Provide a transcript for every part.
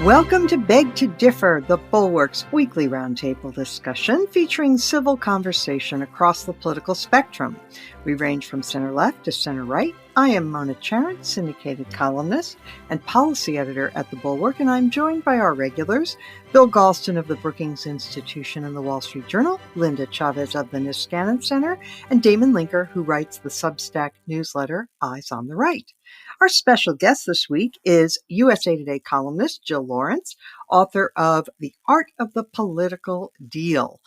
Welcome to Beg to Differ, the Bulwark's weekly roundtable discussion featuring civil conversation across the political spectrum. We range from center-left to center-right. I am Mona Charen, syndicated columnist and policy editor at the Bulwark, and I'm joined by our regulars, Bill Galston of the Brookings Institution and the Wall Street Journal, Linda Chavez of the Niskanen Center, and Damon Linker, who writes the Substack newsletter Eyes on the Right. Our special guest this week is USA Today columnist Jill Lawrence, author of The Art of the Political Deal.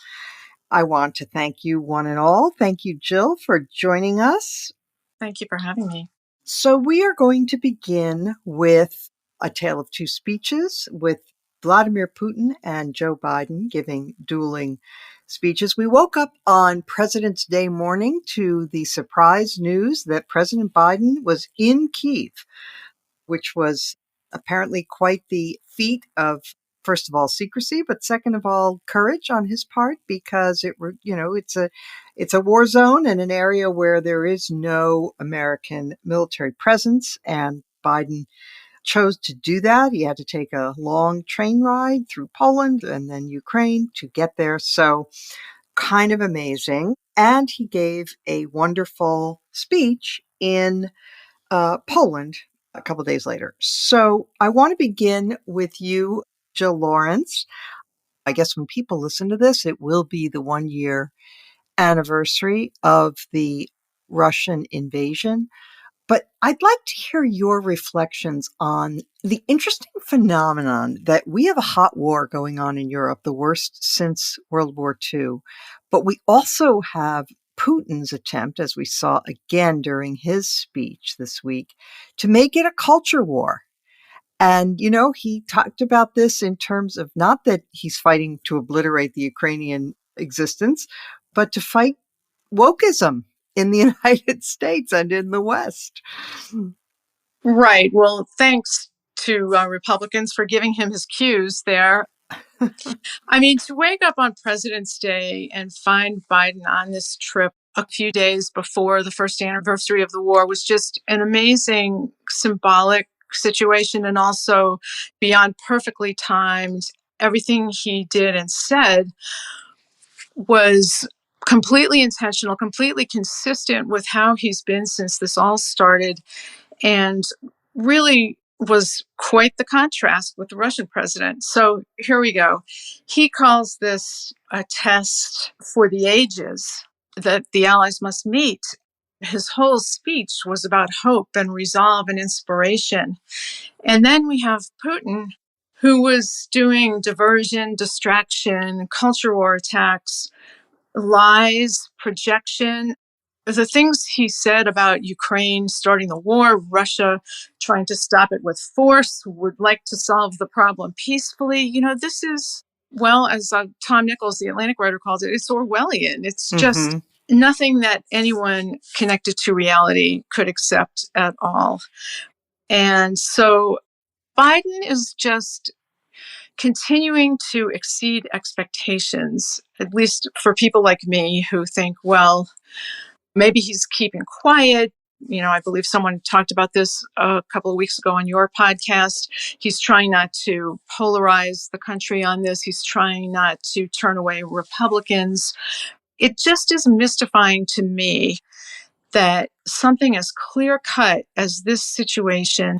I want to thank you one and all. Thank you, Jill, for joining us. Thank you for having me. So we are going to begin with a tale of two speeches with Vladimir Putin and Joe Biden giving dueling speeches. We woke up on President's Day morning to the surprise news that President Biden was in Kyiv, which was apparently quite the feat of, first of all, secrecy, but second of all, courage on his part, because it's a war zone and an area where there is no American military presence, and Biden chose to do that. He had to take a long train ride through Poland and then Ukraine to get there. So kind of amazing. And he gave a wonderful speech in Poland a couple days later. So I want to begin with you, Jill Lawrence. I guess when people listen to this, it will be the 1-year anniversary of the Russian invasion. But I'd like to hear your reflections on the interesting phenomenon that we have a hot war going on in Europe, the worst since World War II. But we also have Putin's attempt, as we saw again during his speech this week, to make it a culture war. And, he talked about this in terms of not that he's fighting to obliterate the Ukrainian existence, but to fight wokeism in the United States and in the West. Right. Well, thanks to Republicans for giving him his cues there. I mean, to wake up on President's Day and find Biden on this trip a few days before the first anniversary of the war was just an amazing symbolic situation, and also beyond perfectly timed. Everything he did and said was completely intentional, completely consistent with how he's been since this all started, and really was quite the contrast with the Russian president. So here we go. He calls this a test for the ages that the allies must meet. His whole speech was about hope and resolve and inspiration. And then we have Putin, who was doing diversion, distraction, culture war attacks, lies, projection. The things he said about Ukraine starting the war, Russia trying to stop it with force, would like to solve the problem peacefully. This is, well, as Tom Nichols, the Atlantic writer, calls it, it's Orwellian. It's just nothing that anyone connected to reality could accept at all. And so Biden is just continuing to exceed expectations, at least for people like me who think, well, maybe he's keeping quiet. I believe someone talked about this a couple of weeks ago on your podcast. He's trying not to polarize the country on this. He's trying not to turn away Republicans. It just is mystifying to me that something as clear-cut as this situation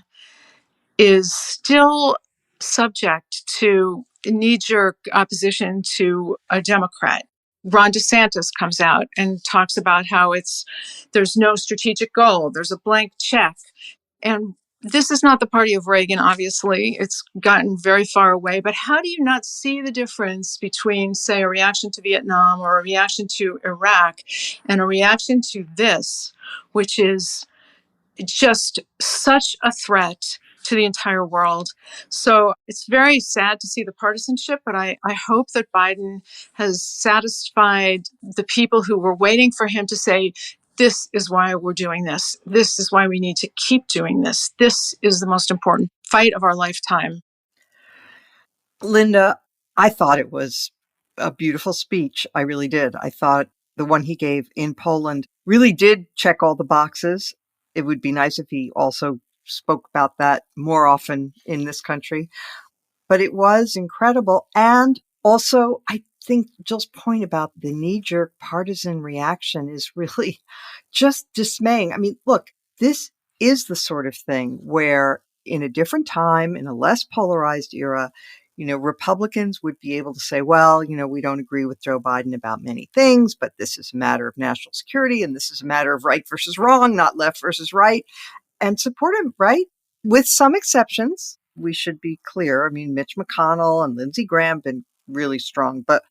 is still subject to knee-jerk opposition to a Democrat. Ron DeSantis comes out and talks about how there's no strategic goal, there's a blank check. And this is not the party of Reagan, obviously. It's gotten very far away. But how do you not see the difference between, say, a reaction to Vietnam or a reaction to Iraq and a reaction to this, which is just such a threat to the entire world? So it's very sad to see the partisanship, but I hope that Biden has satisfied the people who were waiting for him to say, this is why we're doing this. This is why we need to keep doing this. This is the most important fight of our lifetime. Linda, I thought it was a beautiful speech. I really did. I thought the one he gave in Poland really did check all the boxes. It would be nice if he also spoke about that more often in this country. but it was incredible. And also, I think Jill's point about the knee-jerk partisan reaction is really just dismaying. I mean, look, this is the sort of thing where in a different time, in a less polarized era, Republicans would be able to say, well, we don't agree with Joe Biden about many things, but this is a matter of national security and this is a matter of right versus wrong, not left versus right, and support him, right? With some exceptions. We should be clear. I mean, Mitch McConnell and Lindsey Graham have been really strong. But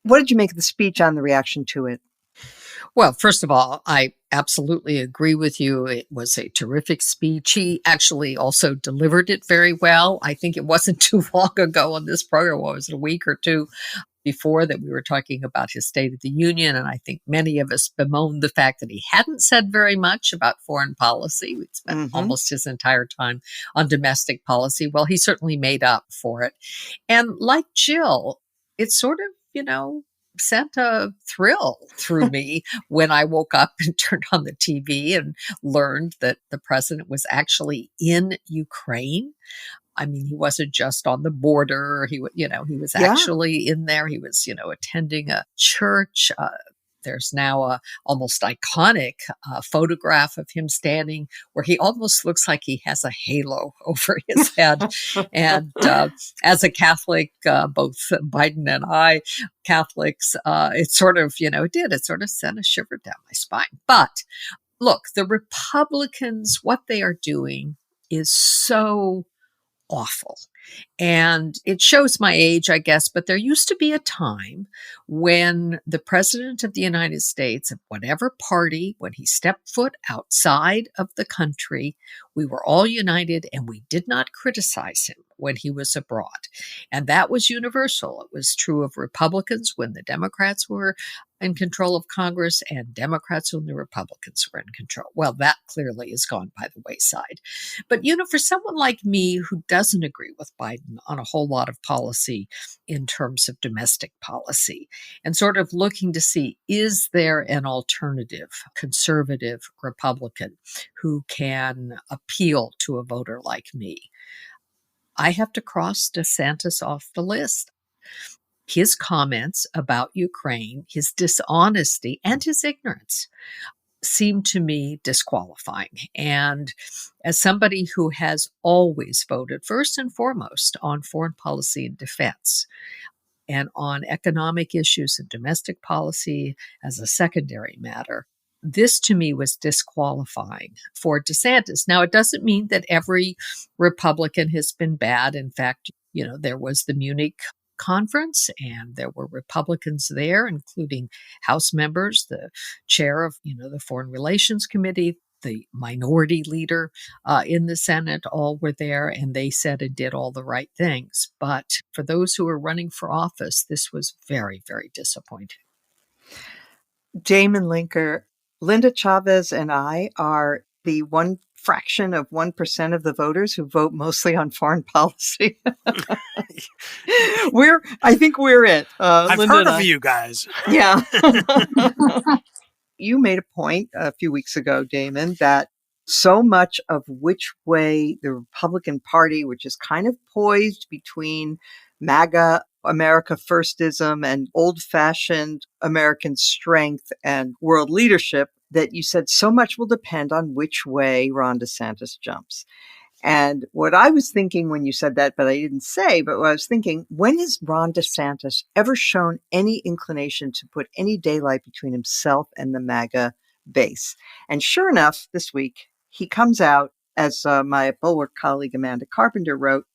what did you make of the speech on the reaction to it? Well, first of all, I absolutely agree with you. It was a terrific speech. He actually also delivered it very well. I think it wasn't too long ago on this program, what was it, a week or two before, that we were talking about his State of the Union. And I think many of us bemoaned the fact that he hadn't said very much about foreign policy. We'd spent almost his entire time on domestic policy. Well, he certainly made up for it. And like Jill, it sort of, sent a thrill through me when I woke up and turned on the TV and learned that the president was actually in Ukraine. I mean, he wasn't just on the border. He was actually in there. He was, attending a church. There's now a almost iconic photograph of him standing where he almost looks like he has a halo over his head. And as a Catholic, both Biden and I, Catholics, it sort of, it sort of sent a shiver down my spine. But look, the Republicans, what they are doing is so awful. And it shows my age, I guess, but there used to be a time when the president of the United States, of whatever party, when he stepped foot outside of the country, we were all united and we did not criticize him when he was abroad. And that was universal. It was true of Republicans when the Democrats were in control of Congress and Democrats when the Republicans were in control. Well, that clearly has gone by the wayside. But, for someone like me who doesn't agree with Biden on a whole lot of policy in terms of domestic policy, and sort of looking to see, is there an alternative conservative Republican who can appeal to a voter like me? I have to cross Santis off the list. His comments about Ukraine, his dishonesty, and his ignorance seem to me disqualifying. And as somebody who has always voted first and foremost on foreign policy and defense, and on economic issues and domestic policy as a secondary matter, this to me was disqualifying for DeSantis. Now, it doesn't mean that every Republican has been bad. In fact, there was the Munich conference and there were Republicans there, including House members, the chair of, the Foreign Relations Committee, the minority leader in the Senate, all were there, and they said and did all the right things. But for those who are running for office, this was very, very disappointing. Damon Linker, Linda Chavez and I are the one fraction of 1% of the voters who vote mostly on foreign policy. I think we're it. I've Linda heard of you guys. Yeah. You made a point a few weeks ago, Damon, that so much of which way the Republican Party, which is kind of poised between MAGA, America Firstism, and old-fashioned American strength and world leadership, that you said so much will depend on which way Ron DeSantis jumps. And what I was thinking when you said that, but I didn't say, but what I was thinking, when has Ron DeSantis ever shown any inclination to put any daylight between himself and the MAGA base? And sure enough, this week, he comes out, as my Bulwark colleague Amanda Carpenter wrote,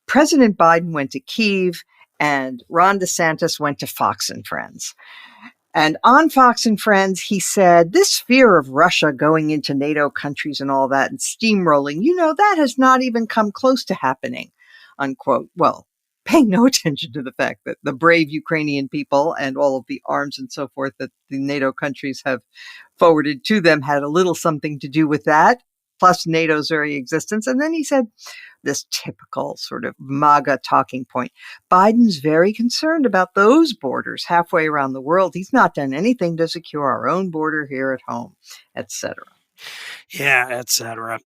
President Biden went to Kyiv and Ron DeSantis went to Fox and Friends. And on Fox and Friends, he said, this fear of Russia going into NATO countries and all that and steamrolling, that has not even come close to happening, unquote. Well, paying no attention to the fact that the brave Ukrainian people and all of the arms and so forth that the NATO countries have forwarded to them had a little something to do with that, plus NATO's very existence. And then he said, this typical sort of MAGA talking point. Biden's very concerned about those borders halfway around the world. He's not done anything to secure our own border here at home, et cetera. Yeah, et cetera.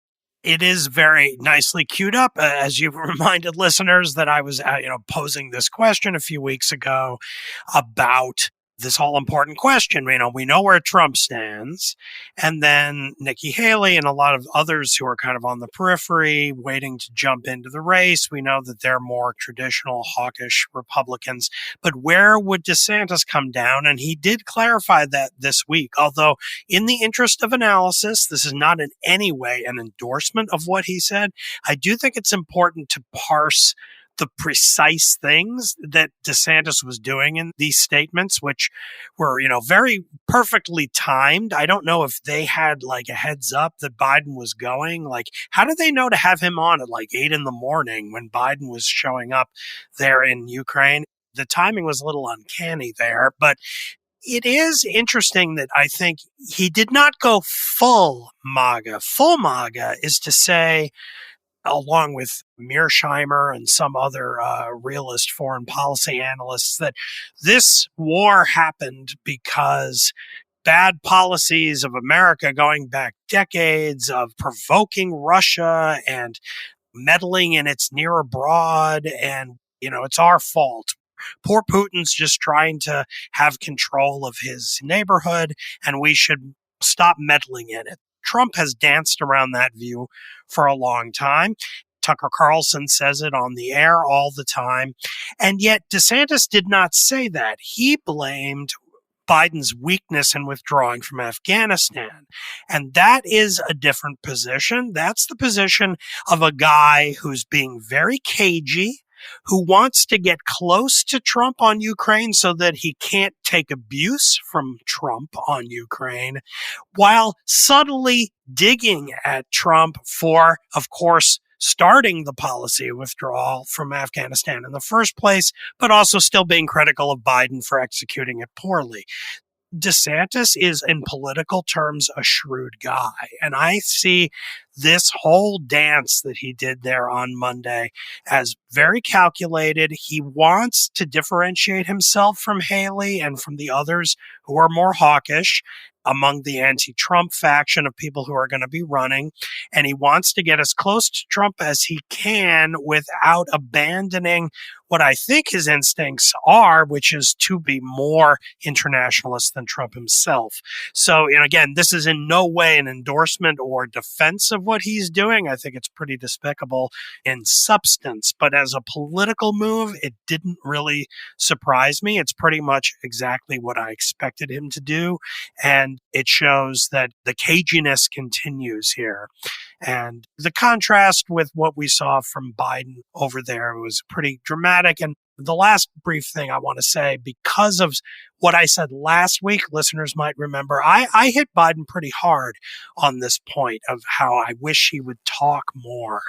It is very nicely queued up, as you reminded listeners that I was, posing this question a few weeks ago about this all important question. We know where Trump stands, and then Nikki Haley and a lot of others who are kind of on the periphery waiting to jump into the race. We know that they're more traditional hawkish Republicans, but where would DeSantis come down? And he did clarify that this week, although in the interest of analysis, this is not in any way an endorsement of what he said. I do think it's important to parse the precise things that DeSantis was doing in these statements, which were, very perfectly timed. I don't know if they had like a heads up that Biden was going. Like, how did they know to have him on at like 8 a.m. when Biden was showing up there in Ukraine? The timing was a little uncanny there, but it is interesting that I think he did not go full MAGA. Full MAGA is to say, along with Mearsheimer and some other realist foreign policy analysts, that this war happened because bad policies of America going back decades of provoking Russia and meddling in its near abroad, and it's our fault. Poor Putin's just trying to have control of his neighborhood, and we should stop meddling in it. Trump has danced around that view for a long time. Tucker Carlson says it on the air all the time. And yet DeSantis did not say that. He blamed Biden's weakness in withdrawing from Afghanistan. And that is a different position. That's the position of a guy who's being very cagey, who wants to get close to Trump on Ukraine so that he can't take abuse from Trump on Ukraine, while subtly digging at Trump for, of course, starting the policy of withdrawal from Afghanistan in the first place, but also still being critical of Biden for executing it poorly. DeSantis is, in political terms, a shrewd guy. And I see this whole dance that he did there on Monday as very calculated. He wants to differentiate himself from Haley and from the others who are more hawkish among the anti-Trump faction of people who are going to be running. And he wants to get as close to Trump as he can without abandoning what I think his instincts are, which is to be more internationalist than Trump himself. So, again, this is in no way an endorsement or defense of what he's doing. I think it's pretty despicable in substance, but as a political move, it didn't really surprise me. It's pretty much exactly what I expected him to do. And it shows that the caginess continues here. And the contrast with what we saw from Biden over there was pretty dramatic. And the last brief thing I want to say, because of what I said last week, listeners might remember, I hit Biden pretty hard on this point of how I wish he would talk more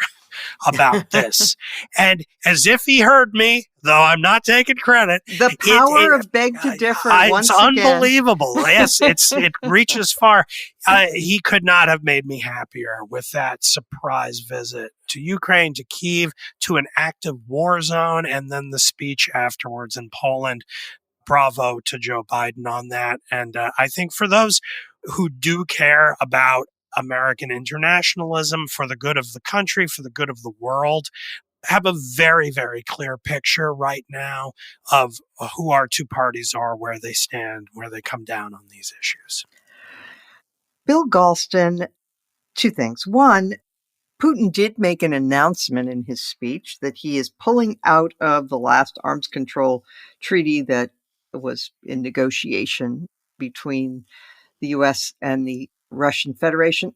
about this. And as if he heard me, though I'm not taking credit. The power of beg to differ once it's again. Unbelievable. Yes, it reaches far. He could not have made me happier with that surprise visit to Ukraine, to Kyiv, to an active war zone, and then the speech afterwards in Poland. Bravo to Joe Biden on that. And I think for those who do care about American internationalism for the good of the country, for the good of the world, have a very, very clear picture right now of who our two parties are, where they stand, where they come down on these issues. Bill Galston, two things. One, Putin did make an announcement in his speech that he is pulling out of the last arms control treaty that was in negotiation between the U.S. and the Russian Federation.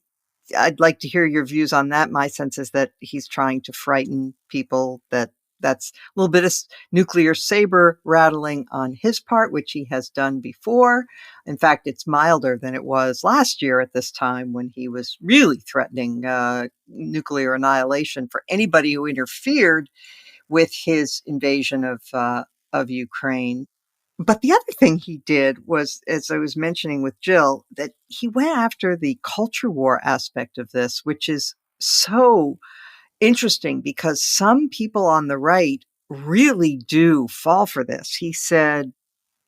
I'd like to hear your views on that. My sense is that he's trying to frighten people, that's a little bit of nuclear saber rattling on his part, which he has done before. In fact, it's milder than it was last year at this time when he was really threatening nuclear annihilation for anybody who interfered with his invasion of Ukraine. But the other thing he did was, as I was mentioning with Jill, that he went after the culture war aspect of this, which is so interesting because some people on the right really do fall for this. He said,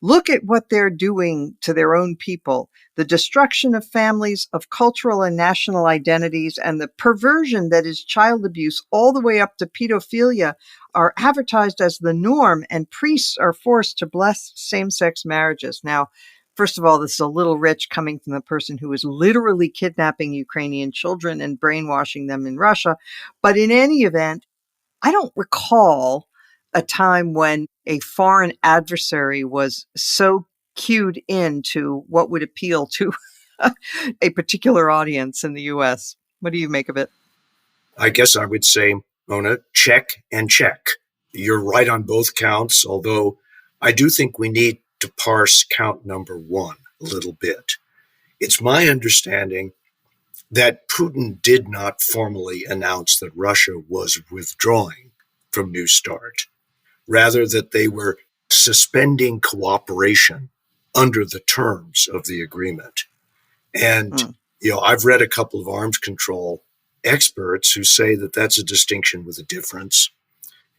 Look at what they're doing to their own people. The destruction of families, of cultural and national identities, and the perversion that is child abuse all the way up to pedophilia are advertised as the norm, and priests are forced to bless same-sex marriages. Now, first of all, this is a little rich coming from the person who is literally kidnapping Ukrainian children and brainwashing them in Russia. But in any event, I don't recall a time when a foreign adversary was so cued into what would appeal to a particular audience in the U.S. What do you make of it? I guess I would say, Mona, check and check. You're right on both counts, although I do think we need to parse count number one a little bit. It's my understanding that Putin did not formally announce that Russia was withdrawing from New START, rather that they were suspending cooperation under the terms of the agreement. And, I've read a couple of arms control experts who say that that's a distinction with a difference,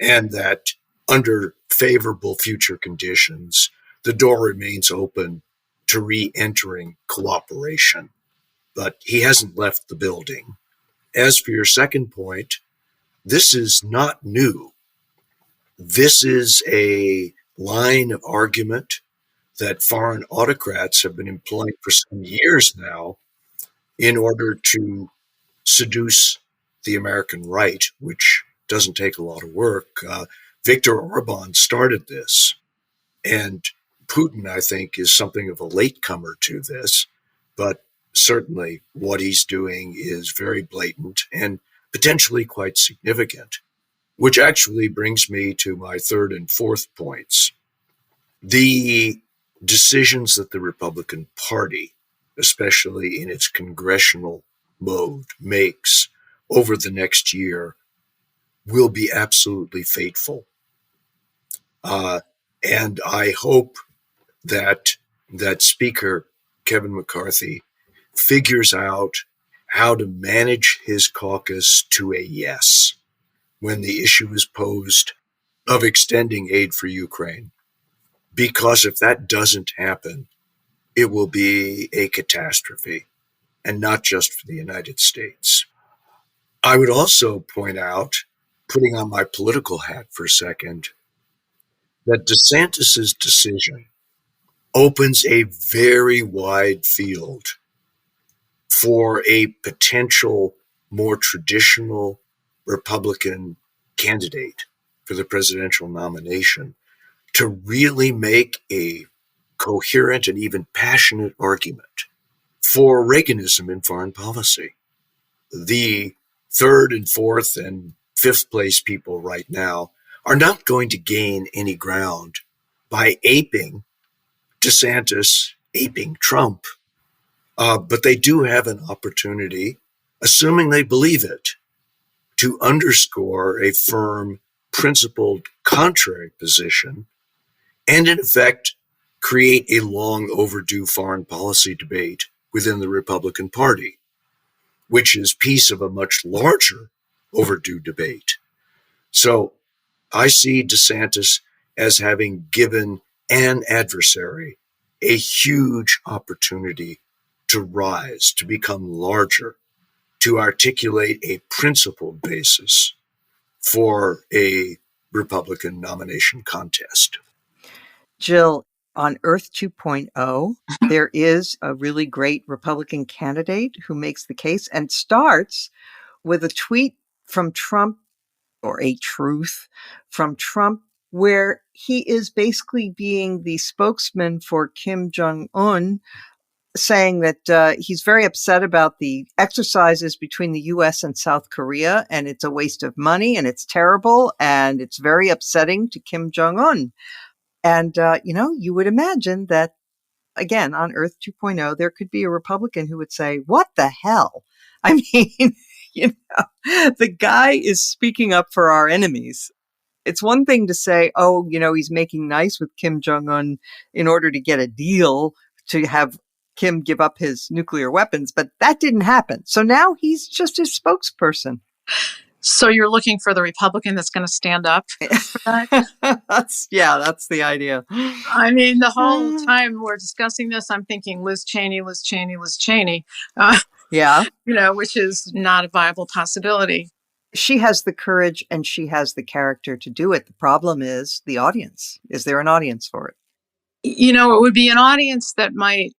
and that under favorable future conditions, the door remains open to re-entering cooperation. But he hasn't left the building. As for your second point, this is not new. This is a line of argument that foreign autocrats have been employing for some years now in order to seduce the American right, which doesn't take a lot of work. Viktor Orban started this, and Putin, I think, is something of a latecomer to this, but certainly what he's doing is very blatant and potentially quite significant, which actually brings me to my third and fourth points. The decisions that the Republican Party, especially in its congressional mode, makes over the next year will be absolutely fateful. And I hope that Speaker Kevin McCarthy figures out how to manage his caucus to a yes when the issue is posed of extending aid for Ukraine. Because if that doesn't happen, it will be a catastrophe, and not just for the United States. I would also point out, putting on my political hat for a second, that DeSantis's decision opens a very wide field for a potential more traditional Republican candidate for the presidential nomination to really make a coherent and even passionate argument for Reaganism in foreign policy. The third and fourth and fifth place people right now are not going to gain any ground by aping DeSantis, aping Trump. But they do have an opportunity, assuming they believe it, to underscore a firm, principled, contrary position, and in effect, create a long overdue foreign policy debate within the Republican Party, which is piece of a much larger overdue debate. So I see DeSantis as having given an adversary a huge opportunity to rise, to become larger, to articulate a principled basis for a Republican nomination contest. Jill, on Earth 2.0, there is a really great Republican candidate who makes the case and starts with a tweet from Trump, or a truth from Trump, where he is basically being the spokesman for Kim Jong-un, saying that he's very upset about the exercises between the U.S. and South Korea, and it's a waste of money, and it's terrible, and it's very upsetting to Kim Jong-un. And, you would imagine that, again, on Earth 2.0, there could be a Republican who would say, what the hell? I mean, the guy is speaking up for our enemies. It's one thing to say, he's making nice with Kim Jong-un in order to get a deal to have Kim give up his nuclear weapons, but that didn't happen. So now he's just his spokesperson. So you're looking for the Republican that's going to stand up for that? That's the idea. I mean, the whole time we're discussing this, I'm thinking Liz Cheney, Liz Cheney, Liz Cheney, Yeah. which is not a viable possibility. She has the courage and she has the character to do it. The problem is the audience. Is there an audience for it? It would be an audience that might,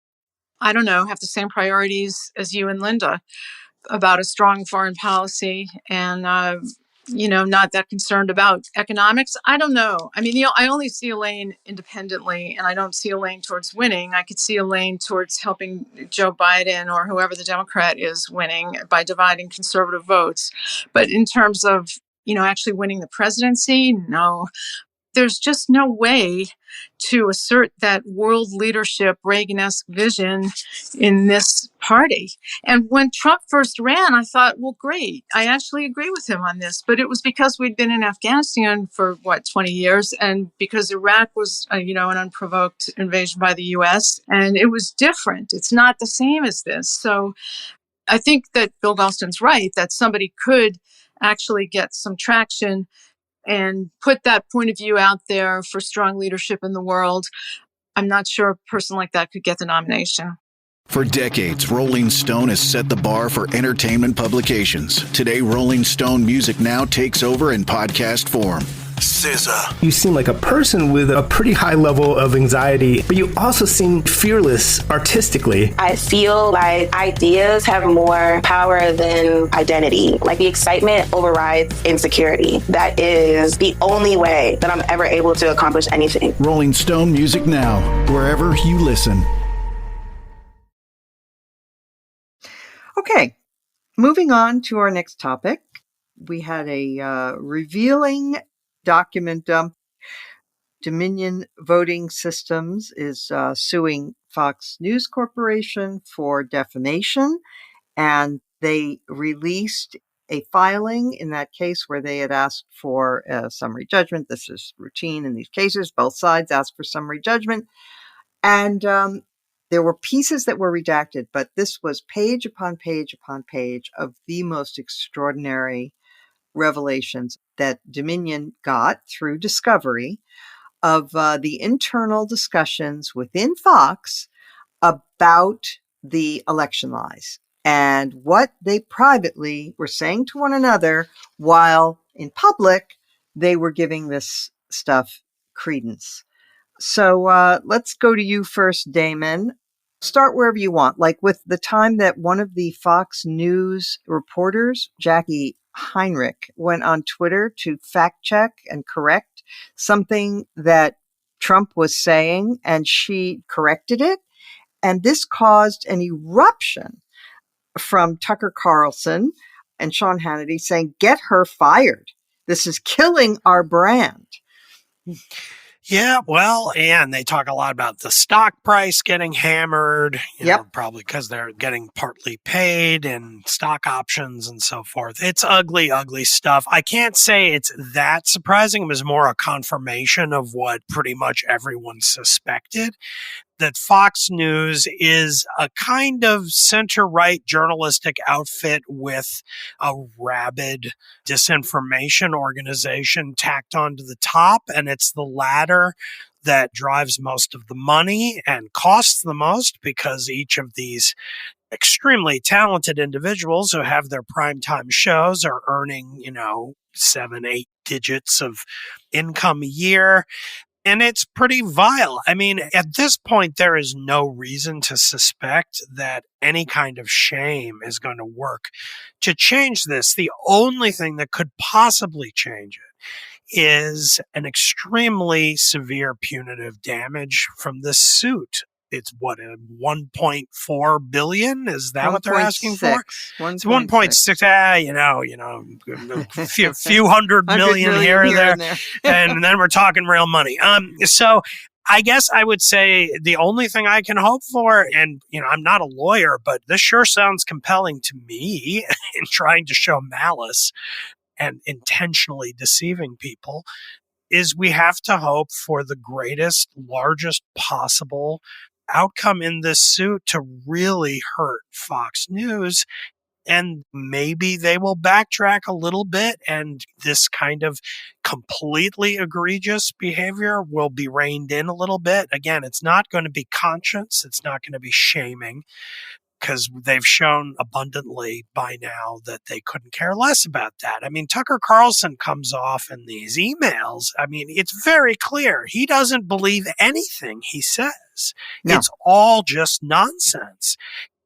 I don't know, have the same priorities as you and Linda about a strong foreign policy and, not that concerned about economics. I don't know. I mean, I only see a lane independently, and I don't see a lane towards winning. I could see a lane towards helping Joe Biden or whoever the Democrat is winning by dividing conservative votes. But in terms of, actually winning the presidency, no. There's just no way to assert that world leadership Reagan-esque vision in this party. And when Trump first ran, I thought, well, great. I actually agree with him on this. But it was because we'd been in Afghanistan for, 20 years, and because Iraq was, an unprovoked invasion by the U.S., and it was different. It's not the same as this. So I think that Bill Galston's right, that somebody could actually get some traction and put that point of view out there for strong leadership in the world. I'm not sure a person like that could get the nomination. For decades, Rolling Stone has set the bar for entertainment publications. Today, Rolling Stone Music Now takes over in podcast form. SZA. You seem like a person with a pretty high level of anxiety, but you also seem fearless artistically. I feel like ideas have more power than identity. Like the excitement overrides insecurity. That is the only way that I'm ever able to accomplish anything. Rolling Stone Music Now, wherever you listen. Okay, moving on to our next topic. We had a revealing document dump. Dominion Voting Systems is suing Fox News Corporation for defamation, and they released a filing in that case where they had asked for a summary judgment. This is routine in these cases. Both sides asked for summary judgment, and there were pieces that were redacted, but this was page upon page upon page of the most extraordinary revelations that Dominion got through discovery of the internal discussions within Fox about the election lies and what they privately were saying to one another while in public they were giving this stuff credence. So let's go to you first, Damon. Start wherever you want, like with the time that one of the Fox News reporters, Jackie Heinrich, went on Twitter to fact check and correct something that Trump was saying, and she corrected it. And this caused an eruption from Tucker Carlson and Sean Hannity saying, get her fired. This is killing our brand. Yeah, well, and they talk a lot about the stock price getting hammered, probably because they're getting partly paid and stock options and so forth. It's ugly, ugly stuff. I can't say it's that surprising. It was more a confirmation of what pretty much everyone suspected, that Fox News is a kind of center-right journalistic outfit with a rabid disinformation organization tacked onto the top, and it's the latter that drives most of the money and costs the most because each of these extremely talented individuals who have their primetime shows are earning, 7, 8 digits of income a year. And it's pretty vile. I mean, at this point, there is no reason to suspect that any kind of shame is going to work to change this. The only thing that could possibly change it is an extremely severe punitive damage from this suit. It's what, $1.4 billion? Is that what they're asking for? It's 1.6. Few hundred million here or there. And then we're talking real money. So I guess I would say the only thing I can hope for, and, I'm not a lawyer, but this sure sounds compelling to me in trying to show malice and intentionally deceiving people, is we have to hope for the greatest, largest possible outcome in this suit to really hurt Fox News And maybe they will backtrack a little bit, and this kind of completely egregious behavior will be reined in a little bit. Again, it's not going to be conscience. It's not going to be shaming, because they've shown abundantly by now that they couldn't care less about that. I mean, Tucker Carlson comes off in these emails. I mean, it's very clear. He doesn't believe anything he says. No. It's all just nonsense.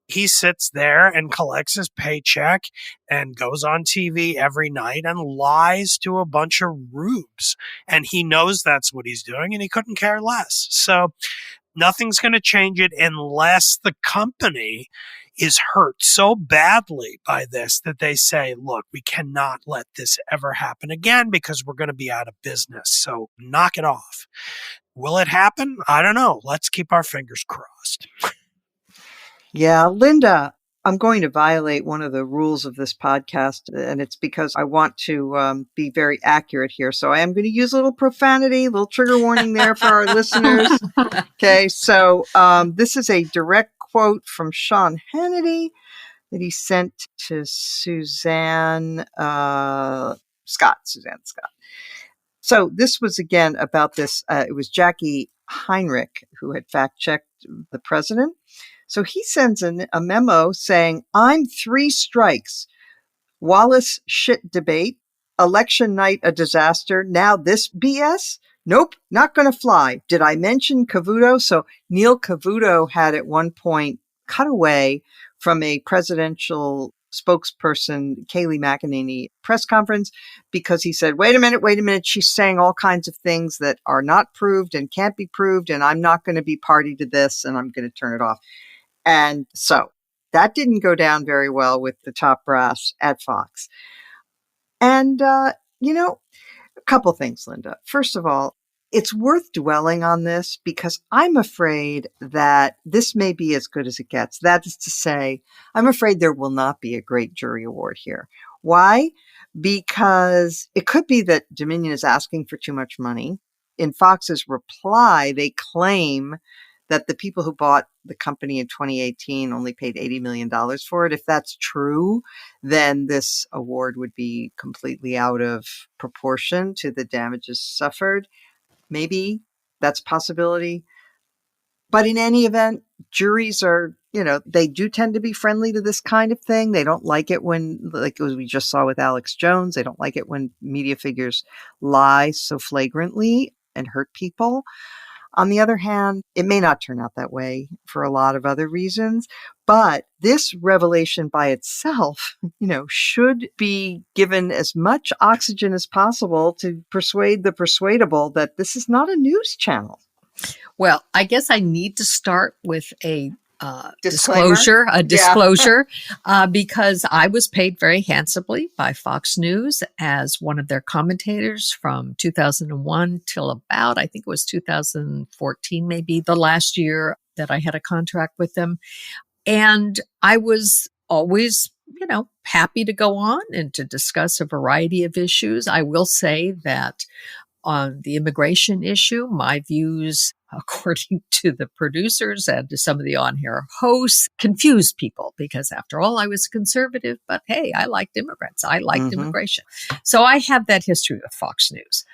He sits there and collects his paycheck and goes on TV every night and lies to a bunch of rubes. And he knows that's what he's doing, and he couldn't care less. So nothing's going to change it unless the company is hurt so badly by this that they say, look, we cannot let this ever happen again because we're going to be out of business. So knock it off. Will it happen? I don't know. Let's keep our fingers crossed. Yeah, Linda, I'm going to violate one of the rules of this podcast, and it's because I want to be very accurate here. So I am going to use a little profanity, a little trigger warning there for our listeners. Okay, so this is a direct quote from Sean Hannity that he sent to Suzanne Scott. So this was, again, about this. It was Jackie Heinrich who had fact-checked the president. So he sends a memo saying, I'm 3 strikes. Wallace shit debate. Election night a disaster. Now this BS? Nope, not going to fly. Did I mention Cavuto? So Neil Cavuto had at one point cut away from a presidential spokesperson, Kayleigh McEnany, press conference because he said, wait a minute. She's saying all kinds of things that are not proved and can't be proved, and I'm not going to be party to this, and I'm going to turn it off. And so that didn't go down very well with the top brass at Fox. And, a couple things, Linda. First of all, it's worth dwelling on this because I'm afraid that this may be as good as it gets. That is to say, I'm afraid there will not be a great jury award here. Why? Because it could be that Dominion is asking for too much money. In Fox's reply, they claim that the people who bought the company in 2018 only paid $80 million for it. If that's true, then this award would be completely out of proportion to the damages suffered. Maybe that's a possibility. But in any event, juries are, they do tend to be friendly to this kind of thing. They don't like it when, like we just saw with Alex Jones, they don't like it when media figures lie so flagrantly and hurt people. On the other hand, it may not turn out that way for a lot of other reasons, but this revelation by itself, should be given as much oxygen as possible to persuade the persuadable that this is not a news channel. Well, I guess I need to start with a Disclaimer? disclosure, because I was paid very handsomely by Fox News as one of their commentators from 2001 till about, I think it was 2014, maybe the last year that I had a contract with them. And I was always, happy to go on and to discuss a variety of issues. I will say that on the immigration issue, my views, according to the producers and to some of the on-air hosts, confused people because, after all, I was conservative, but hey, I liked immigrants. I liked immigration. So I have that history with Fox News.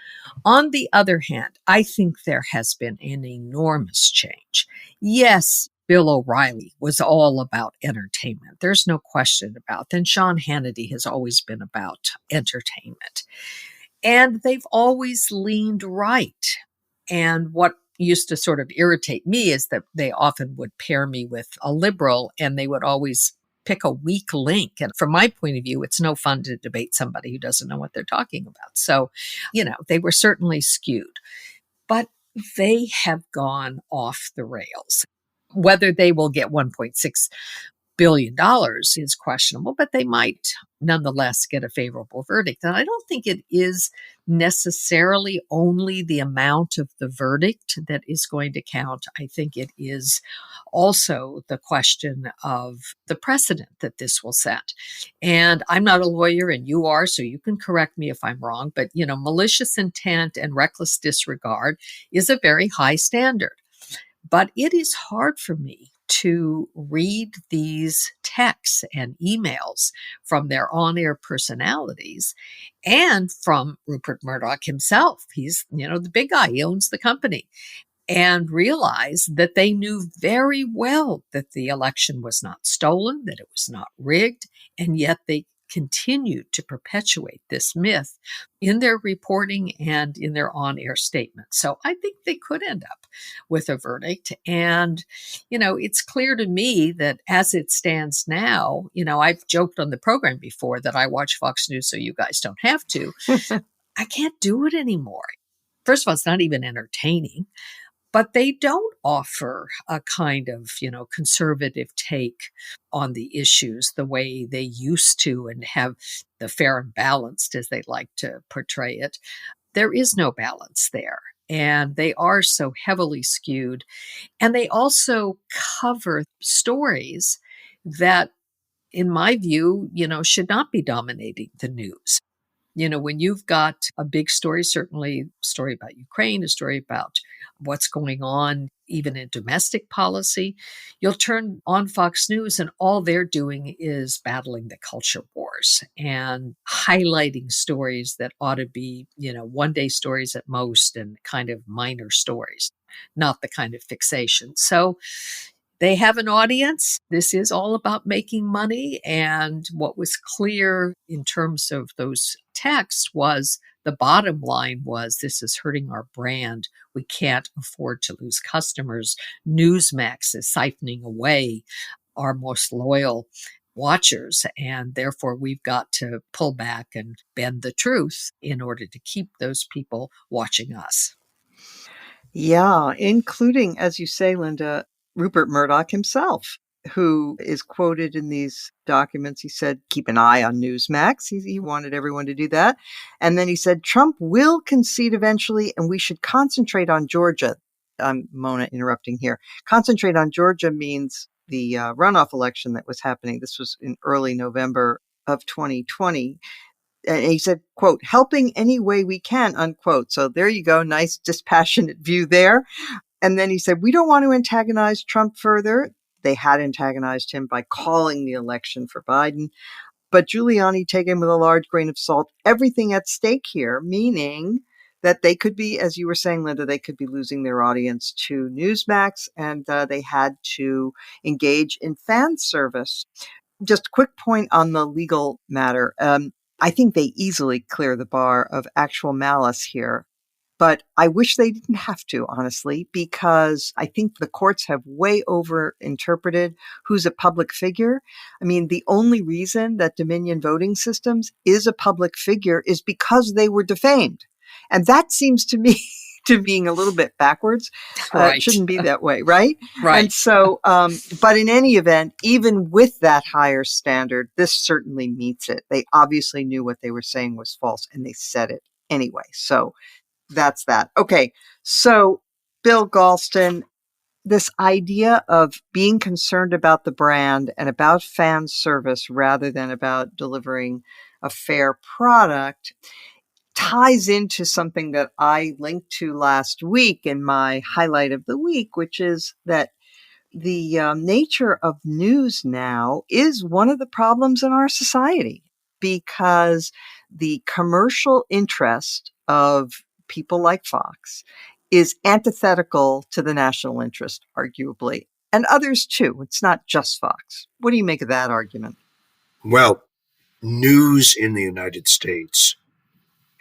On the other hand, I think there has been an enormous change. Yes, Bill O'Reilly was all about entertainment. There's no question about that. And Sean Hannity has always been about entertainment. And they've always leaned right. And what used to sort of irritate me is that they often would pair me with a liberal and they would always pick a weak link. And from my point of view, it's no fun to debate somebody who doesn't know what they're talking about. So, they were certainly skewed. But they have gone off the rails. Whether they will get $1.6 billion is questionable, but they might nonetheless get a favorable verdict. And I don't think it is necessarily only the amount of the verdict that is going to count. I think it is also the question of the precedent that this will set. And I'm not a lawyer and you are, so you can correct me if I'm wrong, but malicious intent and reckless disregard is a very high standard. But it is hard for me to read these texts and emails from their on-air personalities and from Rupert Murdoch himself. He's, the big guy. He owns the company. And realize that they knew very well that the election was not stolen, that it was not rigged, and yet they continued to perpetuate this myth in their reporting and in their on-air statements. So I think they could end up with a verdict. And, it's clear to me that as it stands now, I've joked on the program before that I watch Fox News so you guys don't have to. I can't do it anymore. First of all, it's not even entertaining. But they don't offer a kind of, conservative take on the issues the way they used to and have the fair and balanced, as they like to portray it. There is no balance there. And they are so heavily skewed. And they also cover stories that, in my view, should not be dominating the news. When you've got a big story, certainly a story about Ukraine, a story about what's going on even in domestic policy, you'll turn on Fox News and all they're doing is battling the culture wars and highlighting stories that ought to be, one-day stories at most and kind of minor stories, not the kind of fixation. So they have an audience. This is all about making money. And what was clear in terms of those texts was the bottom line was this is hurting our brand. We can't afford to lose customers. Newsmax is siphoning away our most loyal watchers. And therefore, we've got to pull back and bend the truth in order to keep those people watching us. Yeah, including, as you say, Linda, Rupert Murdoch himself, who is quoted in these documents. He said, keep an eye on Newsmax. He wanted everyone to do that. And then he said, Trump will concede eventually, and we should concentrate on Georgia. I'm Mona interrupting here. Concentrate on Georgia means the runoff election that was happening. This was in early November of 2020. And he said, quote, helping any way we can, unquote. So there you go. Nice dispassionate view there. And then he said, we don't want to antagonize Trump further. They had antagonized him by calling the election for Biden. But Giuliani taken with a large grain of salt, everything at stake here, meaning that they could be, as you were saying, Linda, they could be losing their audience to Newsmax, and they had to engage in fan service. Just a quick point on the legal matter. I think they easily clear the bar of actual malice here. But I wish they didn't have to, honestly, because I think the courts have way over interpreted who's a public figure. I mean, the only reason that Dominion voting systems is a public figure is because they were defamed. And that seems to me to being a little bit backwards. Right. It shouldn't be that way, right? Right. And so, but in any event, even with that higher standard, this certainly meets it. They obviously knew what they were saying was false, and they said it anyway. So that's that. Okay. So, Bill Galston, this idea of being concerned about the brand and about fan service rather than about delivering a fair product ties into something that I linked to last week in my highlight of the week, which is that the nature of news now is one of the problems in our society because the commercial interest of people like Fox is antithetical to the national interest, arguably, and others too. It's not just Fox. What do you make of that argument? Well, news in the United States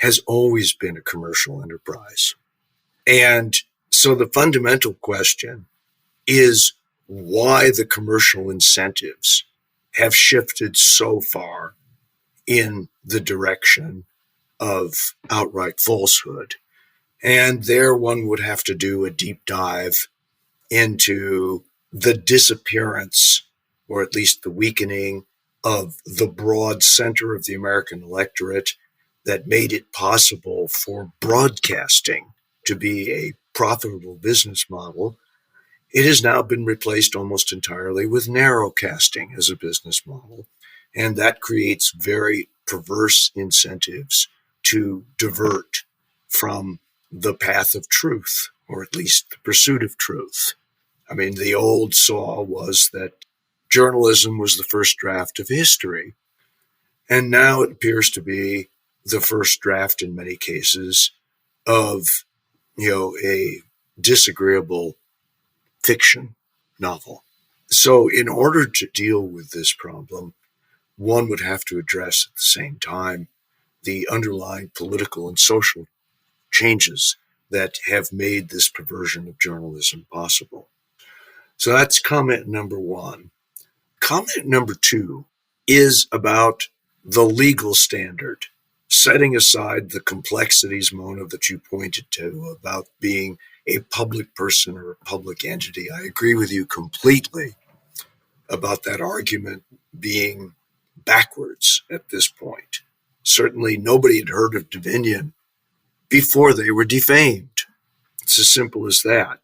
has always been a commercial enterprise. And so the fundamental question is why the commercial incentives have shifted so far in the direction of outright falsehood. And there one would have to do a deep dive into the disappearance, or at least the weakening, of the broad center of the American electorate that made it possible for broadcasting to be a profitable business model. It has now been replaced almost entirely with narrowcasting as a business model. And that creates very perverse incentives to divert from the path of truth, or at least the pursuit of truth. I mean, the old saw was that journalism was the first draft of history. And now it appears to be the first draft in many cases of, a disagreeable fiction novel. So in order to deal with this problem, one would have to address at the same time the underlying political and social changes that have made this perversion of journalism possible. So that's comment number one. Comment number two is about the legal standard, setting aside the complexities, Mona, that you pointed to about being a public person or a public entity. I agree with you completely about that argument being backwards at this point. Certainly nobody had heard of Dominion before they were defamed. It's as simple as that.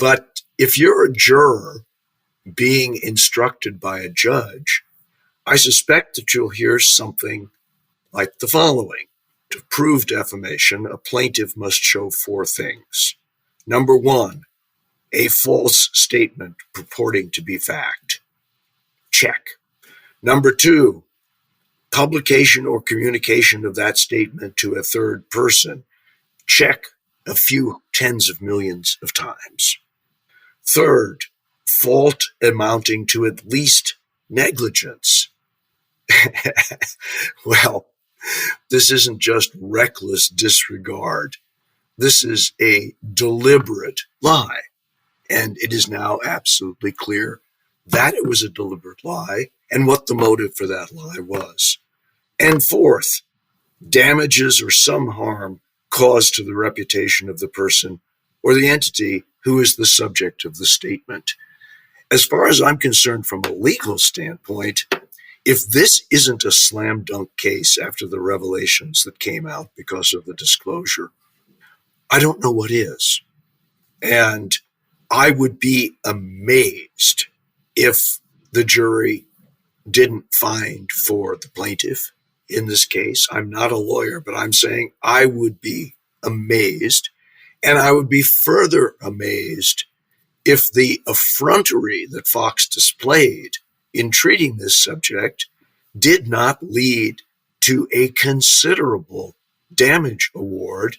But if you're a juror being instructed by a judge, I suspect that you'll hear something like the following. To prove defamation, a plaintiff must show four things. Number one, a false statement purporting to be fact. Check. Number two, publication or communication of that statement to a third person. Check a few tens of millions of times. Third, fault amounting to at least negligence. Well, this isn't just reckless disregard. This is a deliberate lie. And it is now absolutely clear that it was a deliberate lie and what the motive for that lie was. And fourth, damages or some harm caused to the reputation of the person or the entity who is the subject of the statement. As far as I'm concerned from a legal standpoint, if this isn't a slam dunk case after the revelations that came out because of the disclosure, I don't know what is. And I would be amazed if the jury didn't find for the plaintiff in this case. I'm not a lawyer, but I'm saying I would be amazed. And I would be further amazed if the effrontery that Fox displayed in treating this subject did not lead to a considerable damage award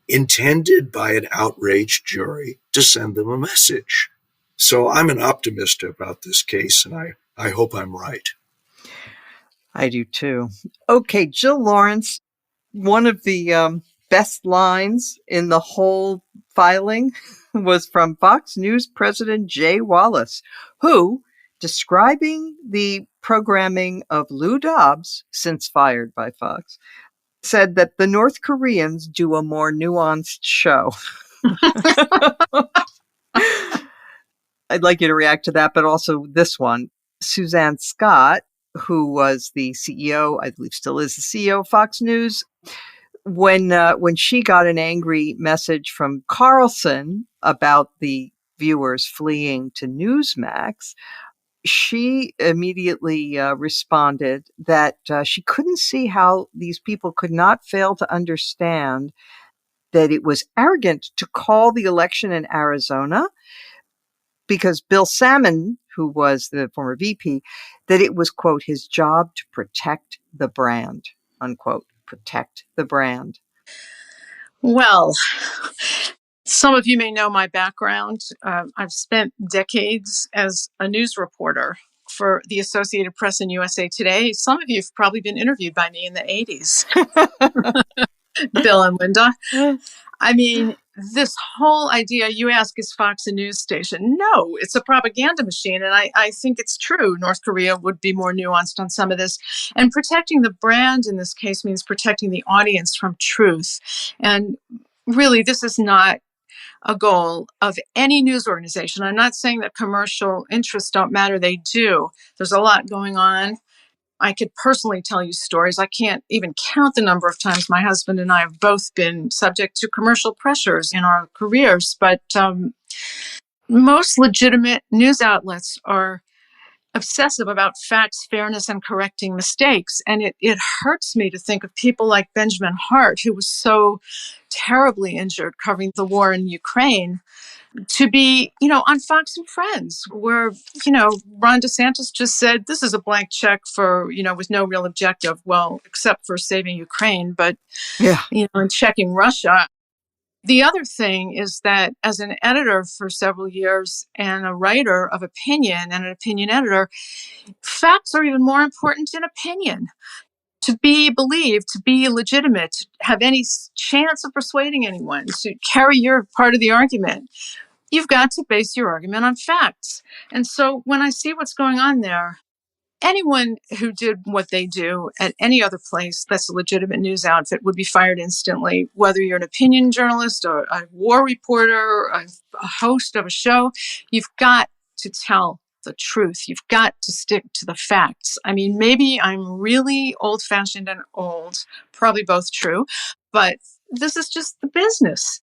intended by an outraged jury to send them a message. So I'm an optimist about this case, and I hope I'm right. I do too. Okay, Jill Lawrence, one of the best lines in the whole filing was from Fox News President Jay Wallace, who, describing the programming of Lou Dobbs, since fired by Fox, said that the North Koreans do a more nuanced show. I'd like you to react to that, but also this one. Suzanne Scott, who was the CEO, I believe still is the CEO of Fox News, when she got an angry message from Carlson about the viewers fleeing to Newsmax, she immediately responded that she couldn't see how these people could not fail to understand that it was arrogant to call the election in Arizona, because Bill Salmon, who was the former VP, that it was, quote, his job to protect the brand, unquote, protect the brand. Well, some of you may know my background. I've spent decades as a news reporter for the Associated Press and USA Today. Some of you have probably been interviewed by me in the 80s. Bill and Linda. I mean, this whole idea, you ask, is Fox a news station? No, it's a propaganda machine. And I think it's true. North Korea would be more nuanced on some of this. And protecting the brand in this case means protecting the audience from truth. And really, this is not a goal of any news organization. I'm not saying that commercial interests don't matter. They do. There's a lot going on. I could personally tell you stories. I can't even count the number of times my husband and I have both been subject to commercial pressures in our careers. But most legitimate news outlets are obsessive about facts, fairness, and correcting mistakes. And it hurts me to think of people like Benjamin Hart, who was so terribly injured covering the war in Ukraine, to be, on Fox and Friends, where, Ron DeSantis just said, this is a blank check for, with no real objective, well, except for saving Ukraine, but, Yeah. and checking Russia. The other thing is that as an editor for several years and a writer of opinion and an opinion editor, facts are even more important than opinion. To be believed, to be legitimate, to have any chance of persuading anyone, to carry your part of the argument, you've got to base your argument on facts. And so when I see what's going on there, anyone who did what they do at any other place that's a legitimate news outfit would be fired instantly, whether you're an opinion journalist or a war reporter or a host of a show. You've got to tell the truth. You've got to stick to the facts. I mean, maybe I'm really old-fashioned and old, probably both true, but this is just the business.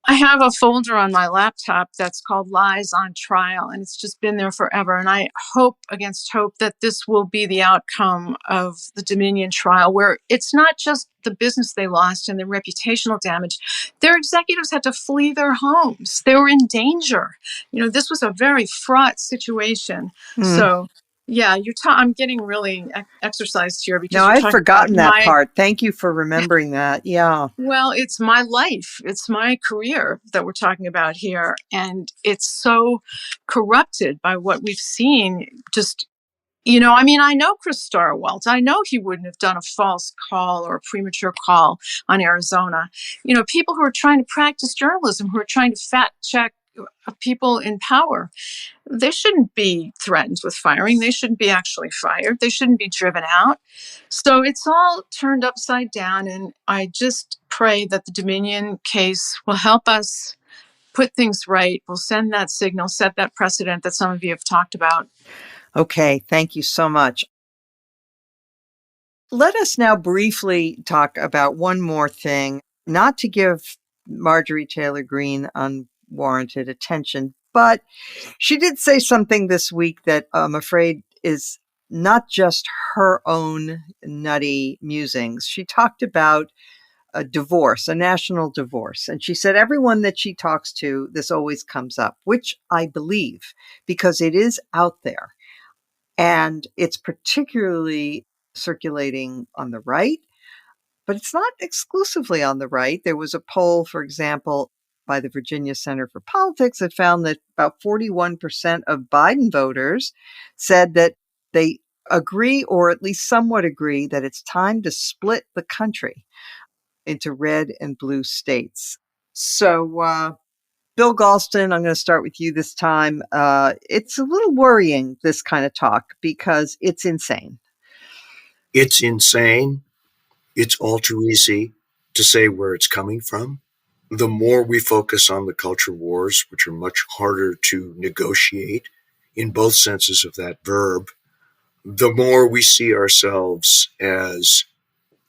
I have a folder on my laptop that's called Lies on Trial, and it's just been there forever. And I hope against hope that this will be the outcome of the Dominion trial, where it's not just the business they lost and the reputational damage. Their executives had to flee their homes. They were in danger. This was a very fraught situation. So, yeah, I'm getting really exercised here because No, I'd forgotten that part. Thank you for remembering that. Yeah. Well, it's my life. It's my career that we're talking about here. And it's so corrupted by what we've seen. Just, I know Chris Starwelt. I know he wouldn't have done a false call or a premature call on Arizona. People who are trying to practice journalism, who are trying to fact check people in power, they shouldn't be threatened with firing. They shouldn't be actually fired. They shouldn't be driven out. So it's all turned upside down. And I just pray that the Dominion case will help us put things right. Will send that signal, set that precedent that some of you have talked about. Okay. Thank you so much. Let us now briefly talk about one more thing, not to give Marjorie Taylor Greene unwarranted attention, but she did say something this week that I'm afraid is not just her own nutty musings. She talked about a divorce, a national divorce. And she said everyone that she talks to, this always comes up, which I believe, because it is out there. And it's particularly circulating on the right, but it's not exclusively on the right. There was a poll, for example, by the Virginia Center for Politics that found that about 41% of Biden voters said that they agree, or at least somewhat agree, that it's time to split the country into red and blue states. So, Bill Galston, I'm going to start with you this time. It's a little worrying, this kind of talk, because it's insane. It's insane. It's all too easy to say where it's coming from. The more we focus on the culture wars, which are much harder to negotiate in both senses of that verb, the more we see ourselves as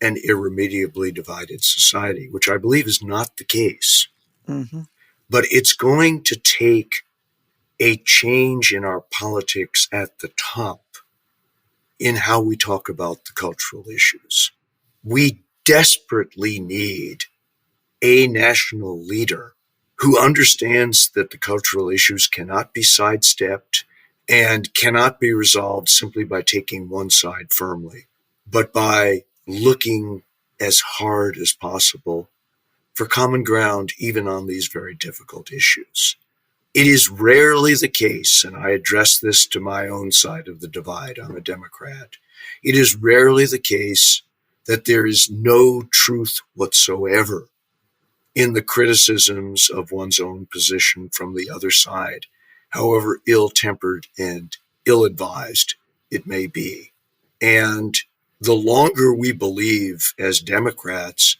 an irremediably divided society, which I believe is not the case. Mm-hmm. But it's going to take a change in our politics at the top in how we talk about the cultural issues. We desperately need a national leader who understands that the cultural issues cannot be sidestepped and cannot be resolved simply by taking one side firmly, but by looking as hard as possible for common ground, even on these very difficult issues. It is rarely the case, and I address this to my own side of the divide, I'm a Democrat. It is rarely the case that there is no truth whatsoever in the criticisms of one's own position from the other side, however ill-tempered and ill-advised it may be. And the longer we believe as Democrats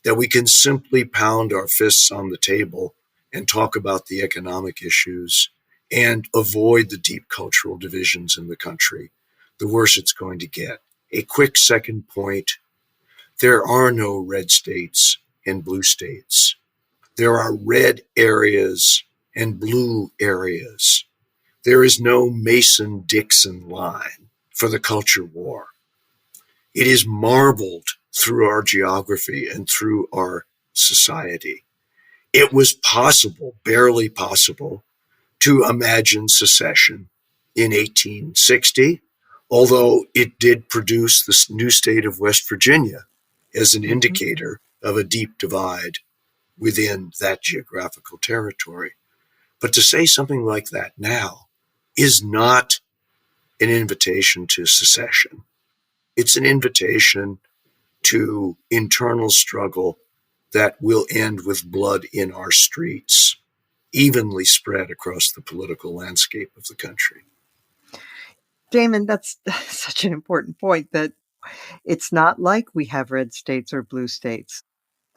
that we can simply pound our fists on the table and talk about the economic issues and avoid the deep cultural divisions in the country, the worse it's going to get. A quick second point: there are no red states and blue states. There are red areas and blue areas. There is no Mason-Dixon line for the culture war. It is marbled through our geography and through our society. It was possible, barely possible, to imagine secession in 1860, although it did produce the new state of West Virginia as an indicator of a deep divide within that geographical territory. But to say something like that now is not an invitation to secession. It's an invitation to internal struggle that will end with blood in our streets, evenly spread across the political landscape of the country. Damon, that's such an important point, that it's not like we have red states or blue states.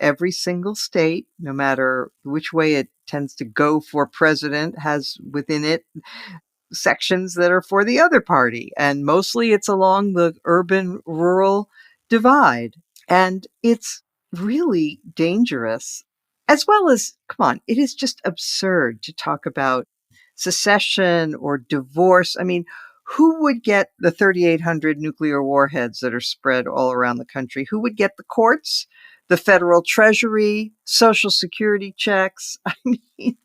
Every single state, no matter which way it tends to go for president, has within it sections that are for the other party. And mostly it's along the urban-rural divide. And it's really dangerous, as well as, come on, it is just absurd to talk about secession or divorce. I mean, who would get the 3,800 nuclear warheads that are spread all around the country? Who would get the courts, the federal treasury, Social Security checks? I mean,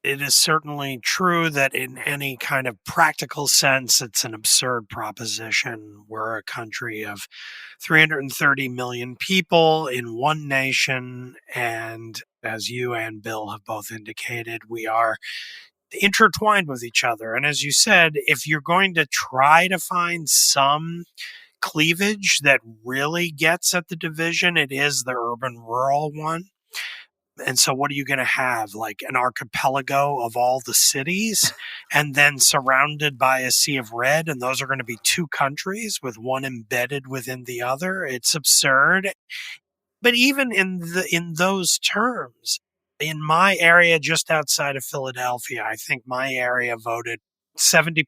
it is certainly true that in any kind of practical sense, it's an absurd proposition. We're a country of 330 million people in one nation. And as you and Bill have both indicated, we are intertwined with each other. And as you said, if you're going to try to find some cleavage that really gets at the division, it is the urban-rural one. And so what are you going to have? Like an archipelago of all the cities and then surrounded by a sea of red, and those are going to be two countries with one embedded within the other? It's absurd. But even in those terms, in my area just outside of Philadelphia, I think my area voted 70%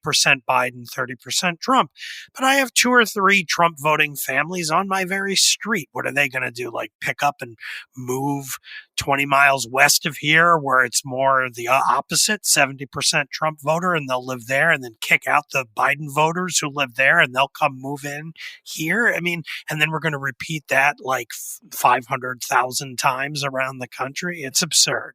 Biden, 30% Trump. But I have 2 or 3 Trump voting families on my very street. What are they going to do? Like pick up and move 20 miles west of here where it's more the opposite, 70% Trump voter, and they'll live there, and then kick out the Biden voters who live there and they'll come move in here? I mean, and then we're going to repeat that like 500,000 times around the country. It's absurd.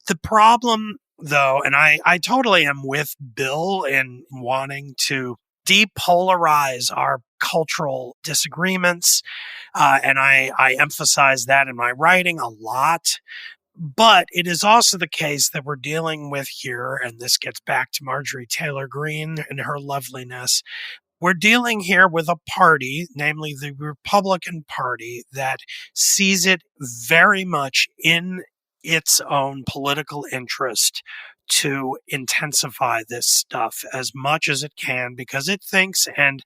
The problem, though, and I totally am with Bill in wanting to depolarize our cultural disagreements, and I emphasize that in my writing a lot. But it is also the case that we're dealing with here, and this gets back to Marjorie Taylor Greene and her loveliness. We're dealing here with a party, namely the Republican Party, that sees it very much in its own political interest to intensify this stuff as much as it can, because it thinks, and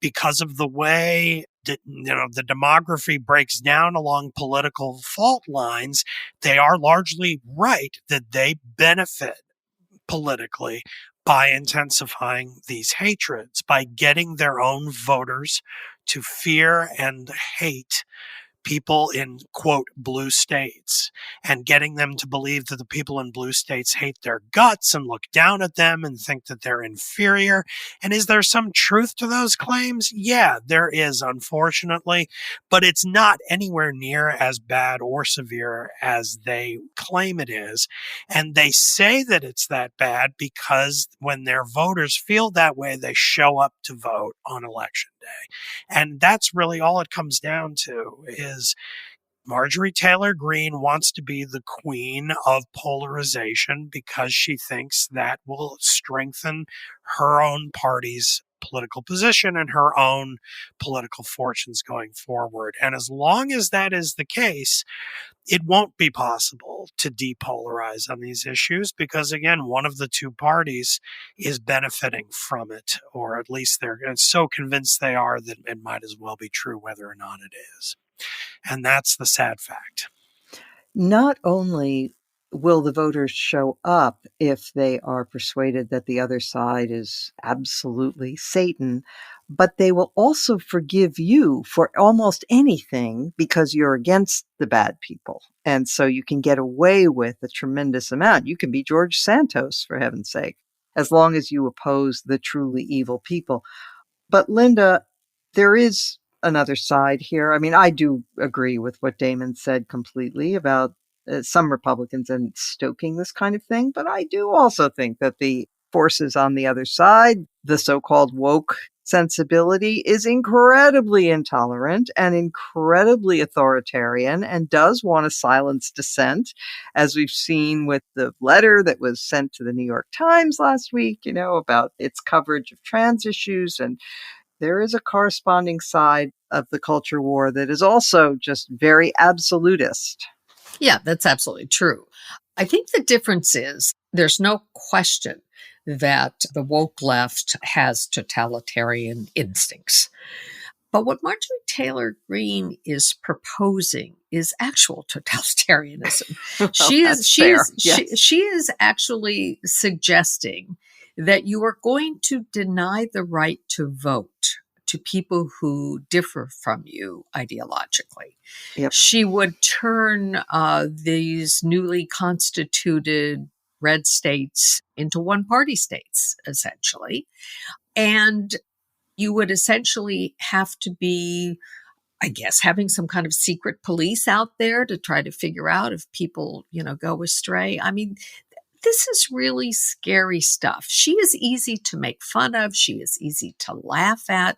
because of the way that, the demography breaks down along political fault lines, they are largely right that they benefit politically by intensifying these hatreds, by getting their own voters to fear and hate people in, quote, blue states, and getting them to believe that the people in blue states hate their guts and look down at them and think that they're inferior. And is there some truth to those claims? Yeah, there is, unfortunately, but it's not anywhere near as bad or severe as they claim it is. And they say that it's that bad because when their voters feel that way, they show up to vote on election day. And that's really all it comes down to, is Marjorie Taylor Greene wants to be the queen of polarization because she thinks that will strengthen her own party's political position and her own political fortunes going forward. And as long as that is the case, it won't be possible to depolarize on these issues because, again, one of the two parties is benefiting from it, or at least they're so convinced they are that it might as well be true whether or not it is. And that's the sad fact. Not only will the voters show up if they are persuaded that the other side is absolutely Satan, but they will also forgive you for almost anything because you're against the bad people. And so you can get away with a tremendous amount. You can be George Santos, for heaven's sake, as long as you oppose the truly evil people. But Linda, there is another side here. I mean, I do agree with what Damon said completely about some Republicans in stoking this kind of thing. But I do also think that the forces on the other side, the so-called woke sensibility, is incredibly intolerant and incredibly authoritarian and does want to silence dissent, as we've seen with the letter that was sent to the New York Times last week, about its coverage of trans issues. And there is a corresponding side of the culture war that is also just very absolutist. Yeah, that's absolutely true. I think the difference is there's no question that the woke left has totalitarian instincts. But what Marjorie Taylor Greene is proposing is actual totalitarianism. Well, she is actually suggesting that you are going to deny the right to vote to people who differ from you ideologically. Yep. She would turn these newly constituted red states into one-party states, essentially. And you would essentially have to be, I guess, having some kind of secret police out there to try to figure out if people, go astray. I mean, this is really scary stuff. She is easy to make fun of. She is easy to laugh at.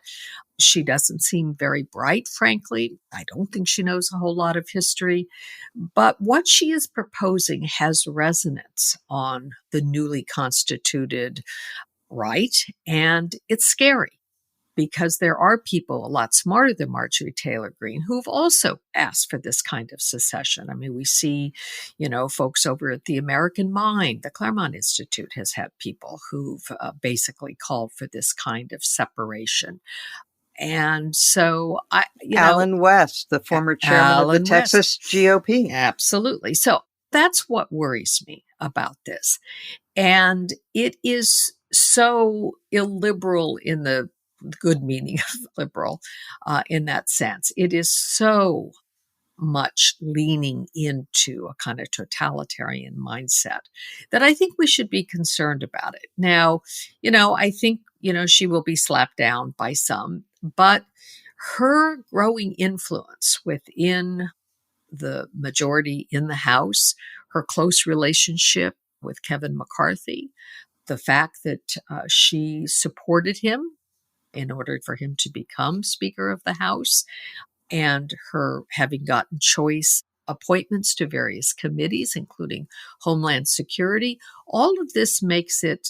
She doesn't seem very bright, frankly. I don't think she knows a whole lot of history. But what she is proposing has resonance on the newly constituted right, and it's scary. Because there are people a lot smarter than Marjorie Taylor Greene who've also asked for this kind of secession. I mean, we see, folks over at the American Mind, the Claremont Institute has had people who've basically called for this kind of separation. And so, Alan West, the former chairman of the Texas GOP. Absolutely. So that's what worries me about this. And it is so illiberal in the good meaning of liberal in that sense. It is so much leaning into a kind of totalitarian mindset that I think we should be concerned about it. Now, I think, she will be slapped down by some, but her growing influence within the majority in the House, her close relationship with Kevin McCarthy, the fact that she supported him in order for him to become Speaker of the House, and her having gotten choice appointments to various committees, including Homeland Security, all of this makes it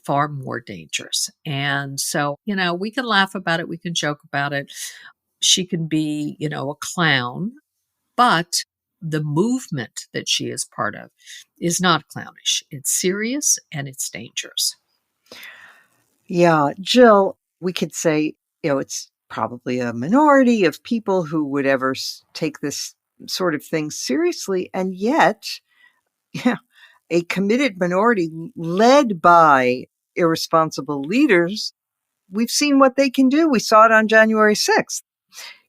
far more dangerous. And so, we can laugh about it, we can joke about it. She can be, a clown, but the movement that she is part of is not clownish. It's serious and it's dangerous. Yeah, Jill, we could say, it's probably a minority of people who would ever take this sort of thing seriously. And yet, a committed minority led by irresponsible leaders, we've seen what they can do. We saw it on January 6th.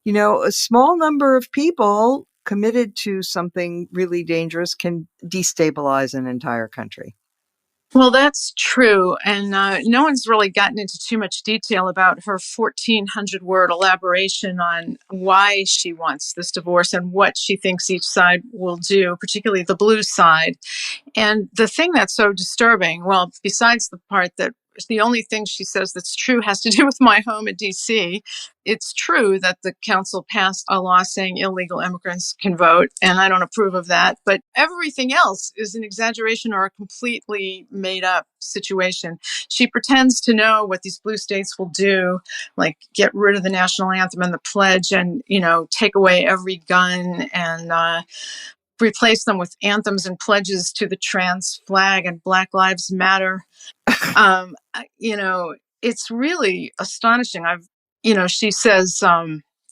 A small number of people committed to something really dangerous can destabilize an entire country. Well, that's true. And no one's really gotten into too much detail about her 1,400-word elaboration on why she wants this divorce and what she thinks each side will do, particularly the blue side. And the thing that's so disturbing, well, besides the part that the only thing she says that's true has to do with my home in D.C., it's true that the council passed a law saying illegal immigrants can vote, and I don't approve of that. But everything else is an exaggeration or a completely made-up situation. She pretends to know what these blue states will do, like get rid of the national anthem and the pledge and, take away every gun and replace them with anthems and pledges to the trans flag and Black Lives Matter. It's really astonishing. She says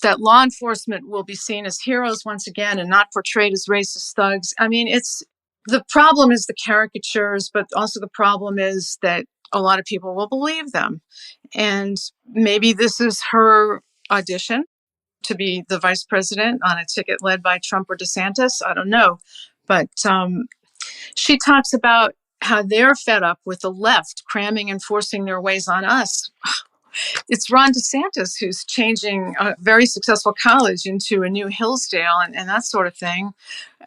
that law enforcement will be seen as heroes once again and not portrayed as racist thugs. I mean, the problem is the caricatures, but also the problem is that a lot of people will believe them. And maybe this is her audition to be the vice president on a ticket led by Trump or DeSantis. I don't know. But she talks about how they're fed up with the left cramming and forcing their ways on us. It's Ron DeSantis who's changing a very successful college into a new Hillsdale and that sort of thing.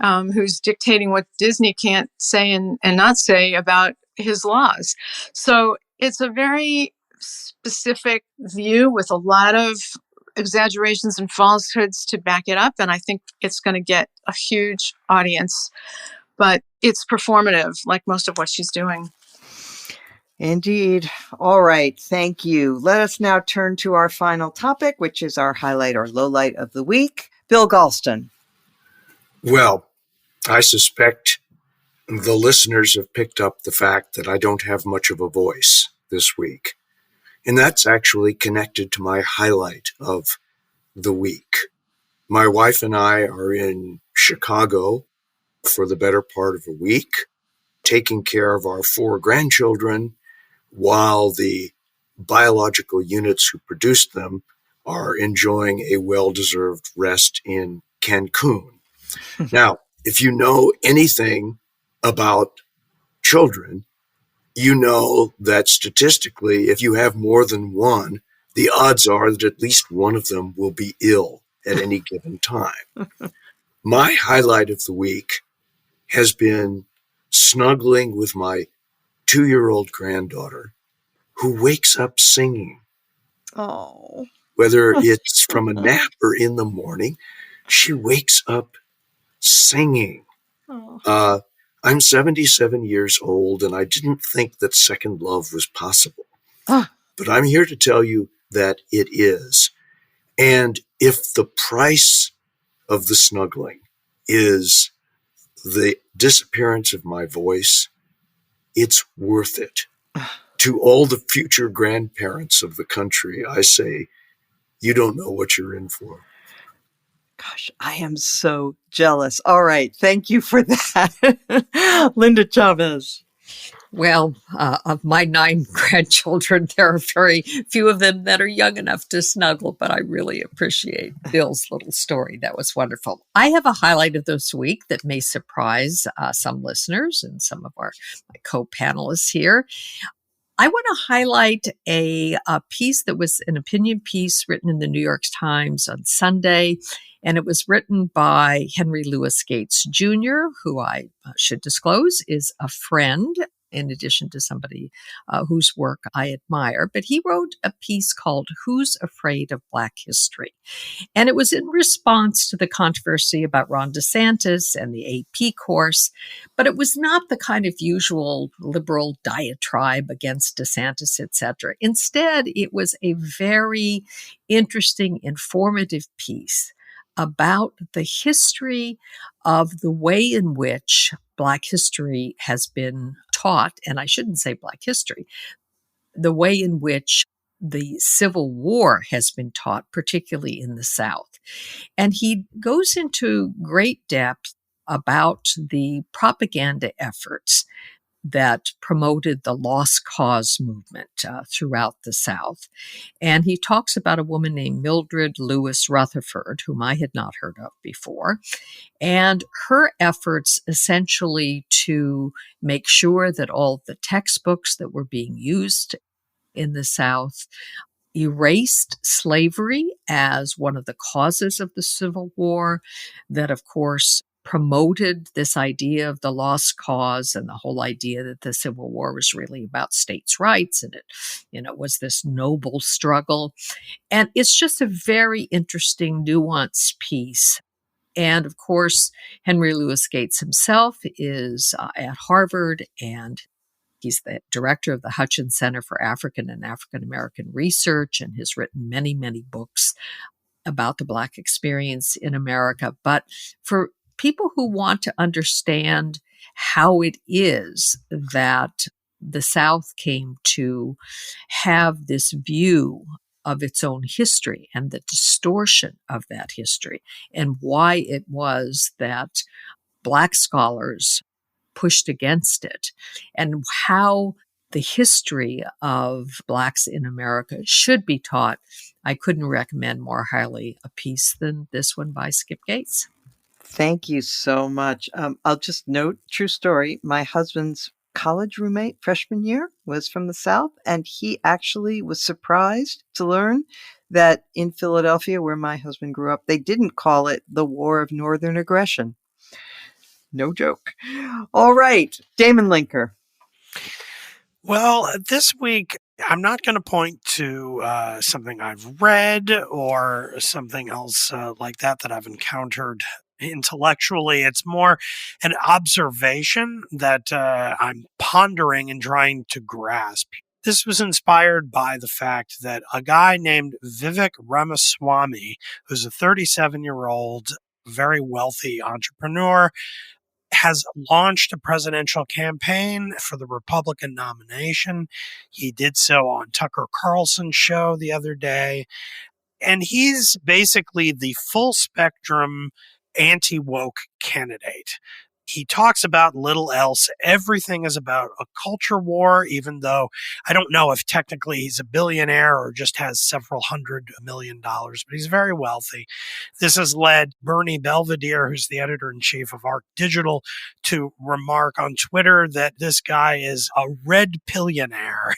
who's dictating what Disney can't say and not say about his laws. So it's a very specific view with a lot of exaggerations and falsehoods to back it up. And I think it's going to get a huge audience, but it's performative, like most of what she's doing. Indeed. All right. Thank you. Let us now turn to our final topic, which is our highlight or lowlight of the week. Bill Galston. Well, I suspect the listeners have picked up the fact that I don't have much of a voice this week. And that's actually connected to my highlight of the week. My wife and I are in Chicago for the better part of a week, taking care of our 4 grandchildren while the biological units who produced them are enjoying a well-deserved rest in Cancun. Now, if you know anything about children, you know that statistically, if you have more than one, the odds are that at least one of them will be ill at any given time. My highlight of the week has been snuggling with my 2-year-old granddaughter who wakes up singing. Oh. Whether it's from a nap or in the morning, she wakes up singing. Oh. I'm 77 years old, and I didn't think that second love was possible. But I'm here to tell you that it is. And if the price of the snuggling is the disappearance of my voice, it's worth it. To all the future grandparents of the country, I say, you don't know what you're in for. Gosh, I am so jealous. All right. Thank you for that. Linda Chavez. Well, of my 9 grandchildren, there are very few of them that are young enough to snuggle, but I really appreciate Bill's little story. That was wonderful. I have a highlight of this week that may surprise some listeners and some of my co-panelists here. I want to highlight a piece that was an opinion piece written in the New York Times on Sunday, and it was written by Henry Louis Gates Jr., who I should disclose is a friend, in addition to somebody whose work I admire. But he wrote a piece called Who's Afraid of Black History? And it was in response to the controversy about Ron DeSantis and the AP course, but it was not the kind of usual liberal diatribe against DeSantis, etc. Instead, it was a very interesting, informative piece about the history of the way in which Black history has been taught, and I shouldn't say Black history, the way in which the Civil War has been taught, particularly in the South. And he goes into great depth about the propaganda efforts that promoted the lost cause movement throughout the South. And he talks about a woman named Mildred Lewis Rutherford, whom I had not heard of before, and her efforts essentially to make sure that all the textbooks that were being used in the South erased slavery as one of the causes of the Civil War, that, of course, promoted this idea of the lost cause and the whole idea that the Civil War was really about states' rights and it, was this noble struggle. And it's just a very interesting, nuanced piece. And of course, Henry Louis Gates himself is at Harvard, and he's the director of the Hutchins Center for African and African American Research, and has written many, many books about the Black experience in America. But for people who want to understand how it is that the South came to have this view of its own history and the distortion of that history, and why it was that Black scholars pushed against it, and how the history of Blacks in America should be taught, I couldn't recommend more highly a piece than this one by Skip Gates. Thank you so much. I'll just note, true story, my husband's college roommate freshman year was from the South, and he actually was surprised to learn that in Philadelphia, where my husband grew up, they didn't call it the War of Northern Aggression. No joke. All right, Damon Linker. Well, this week, I'm not going to point to something I've read or something else like that I've encountered intellectually. It's more an observation that I'm pondering and trying to grasp. This was inspired by the fact that a guy named Vivek Ramaswamy, who's a 37-year-old, very wealthy entrepreneur, has launched a presidential campaign for the Republican nomination. He did so on Tucker Carlson's show the other day. And he's basically the full spectrum anti-woke candidate. He talks about little else. Everything is about a culture war, even though I don't know if technically he's a billionaire or just has several $100 million, but he's very wealthy. This has led Bernie Belvedere, who's the editor-in-chief of Arc Digital, to remark on Twitter that this guy is a red pillionaire,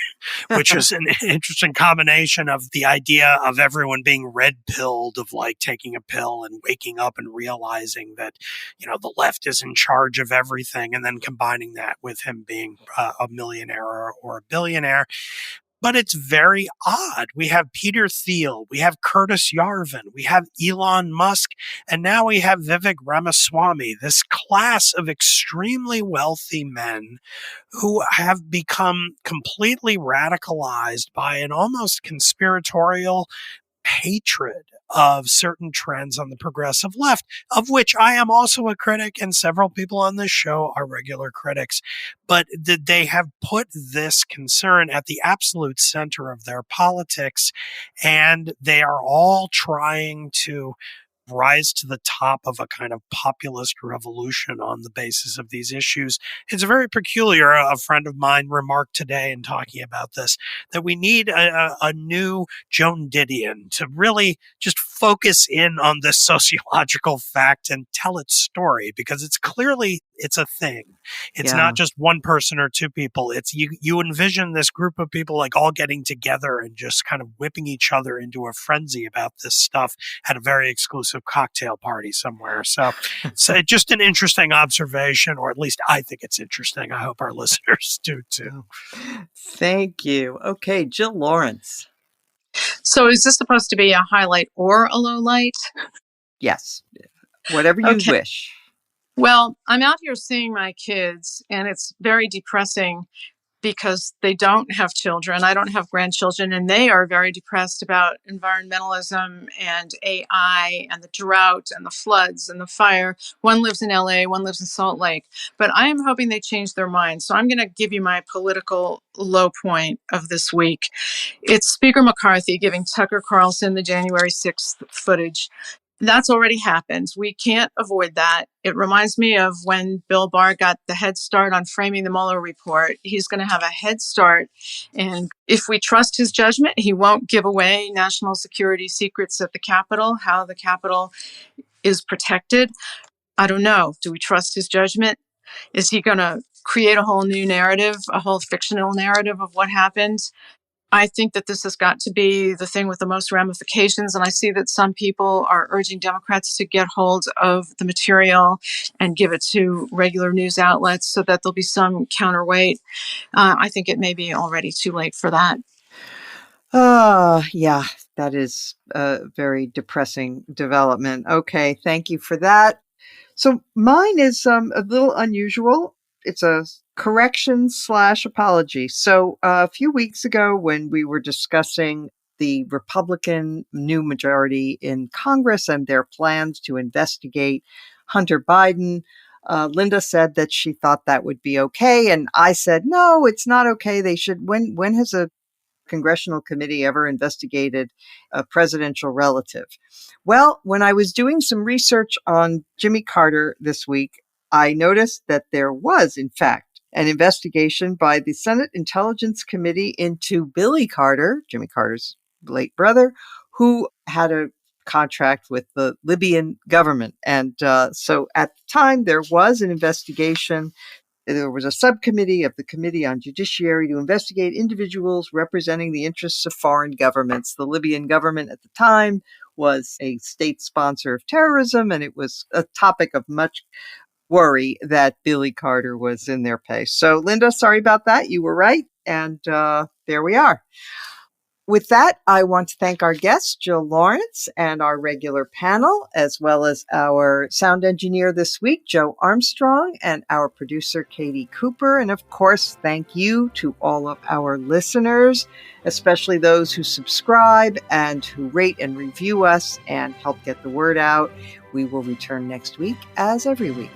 which is an interesting combination of the idea of everyone being red-pilled, of like taking a pill and waking up and realizing that, the left is in charge of everything, and then combining that with him being a millionaire or a billionaire. But it's very odd. We have Peter Thiel, we have Curtis Yarvin, we have Elon Musk, and now we have Vivek Ramaswamy, this class of extremely wealthy men who have become completely radicalized by an almost conspiratorial hatred of certain trends on the progressive left, of which I am also a critic, and several people on this show are regular critics. But they have put this concern at the absolute center of their politics, and they are all trying to rise to the top of a kind of populist revolution on the basis of these issues. It's very peculiar. A friend of mine remarked today in talking about this that we need a new Joan Didion to really just focus in on this sociological fact and tell its story, because it's a thing. It's not just one person or two people. It's you envision this group of people like all getting together and just kind of whipping each other into a frenzy about this stuff at a very exclusive cocktail party somewhere. So just an interesting observation, or at least I think it's interesting. I hope our listeners do too. Thank you. Okay, Jill Lawrence. So is this supposed to be a highlight or a low light? Yes, whatever you wish. Well, I'm out here seeing my kids, and it's very depressing because they don't have children. I don't have grandchildren, and they are very depressed about environmentalism and AI and the drought and the floods and the fire. One lives in LA, one lives in Salt Lake, but I am hoping they change their minds. So I'm going to give you my political low point of this week. It's Speaker McCarthy giving Tucker Carlson the January 6th footage. That's already happened. We can't avoid that. It reminds me of when Bill Barr got the head start on framing the Mueller report. He's going to have a head start. And if we trust his judgment, he won't give away national security secrets at the Capitol, how the Capitol is protected. I don't know. Do we trust his judgment? Is he going to create a whole new narrative, a whole fictional narrative of what happened? I think that this has got to be the thing with the most ramifications. And I see that some people are urging Democrats to get hold of the material and give it to regular news outlets so that there'll be some counterweight. I think it may be already too late for that. Yeah, that is a very depressing development. Okay, thank you for that. So mine is a little unusual. It's a correction/apology. So a few weeks ago, when we were discussing the Republican new majority in Congress and their plans to investigate Hunter Biden, Linda said that she thought that would be okay. And I said, no, it's not okay. They should. When has a congressional committee ever investigated a presidential relative? Well, when I was doing some research on Jimmy Carter this week, I noticed that there was, in fact, an investigation by the Senate Intelligence Committee into Billy Carter, Jimmy Carter's late brother, who had a contract with the Libyan government. And so at the time, there was an investigation. There was a subcommittee of the Committee on Judiciary to investigate individuals representing the interests of foreign governments. The Libyan government at the time was a state sponsor of terrorism, and it was a topic of much worry that Billy Carter was in their pace. So, Linda, sorry about that. You were right. And there we are. With that, I want to thank our guest, Jill Lawrence, and our regular panel, as well as our sound engineer this week, Joe Armstrong, and our producer, Katie Cooper. And of course, thank you to all of our listeners, especially those who subscribe and who rate and review us and help get the word out. We will return next week, as every week.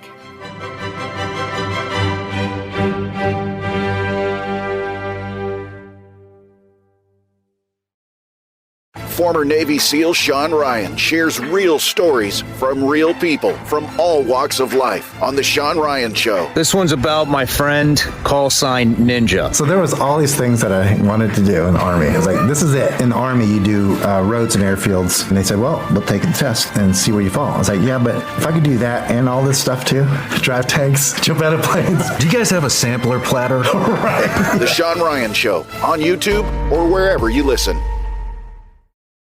Former Navy SEAL Sean Ryan shares real stories from real people from all walks of life on The Sean Ryan Show. This one's about my friend, call sign Ninja. So there was all these things that I wanted to do in the Army. I was like, this is it. In the Army, you do roads and airfields. And they said, well, we'll take the test and see where you fall. I was like, yeah, but if I could do that and all this stuff too, drive tanks, jump out of planes. Do you guys have a sampler platter? Right. The Sean Ryan Show on YouTube or wherever you listen.